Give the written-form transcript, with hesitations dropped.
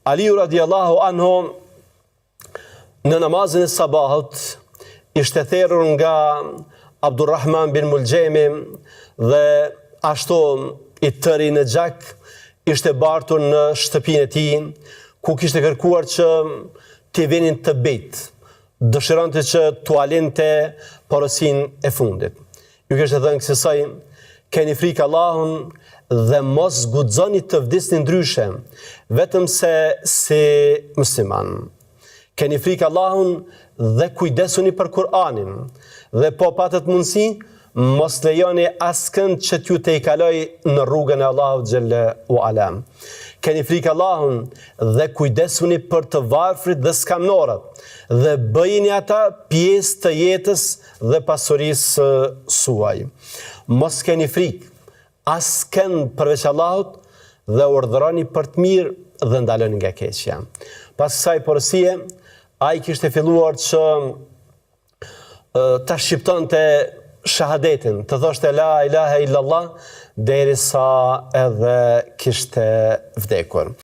Aliu radiallahu anhu në namazin e sabahut ishte therrur nga Abdurrahman bin Muljemi dhe ashtu i tëri në gjak ishte bartur në shtëpinë e tij, ku kishte kërkuar që t'i vinin të bejt, dëshironte që t'u alinte porosin e fundit. Ju kishte thënë kësaj, keni frikë Allahun dhe mos guxoni të vdisni ndryshe, vetëm se si musliman. Keni frikë Allahun dhe kujdesuni për Kur'anin, dhe po patët mundësi, mos lejoni askënd që t'ju të i kaloj në rrugën e Allahut xhelle u ala. Keni frikë Allahun dhe kujdesuni për të varfrit dhe skamnorët, dhe bëjini ata pjesë të jetës dhe pasurisë suaj. Mos keni frikë askënd përveç Allahut dhe urdhëroni për të mirë dhe ndaloni nga keqja. Pas kësaj porosie, ai kishte filluar që ta shqiptonte shahadetin, të thoshte la ilaha illallah derisa edhe kishte vdekur.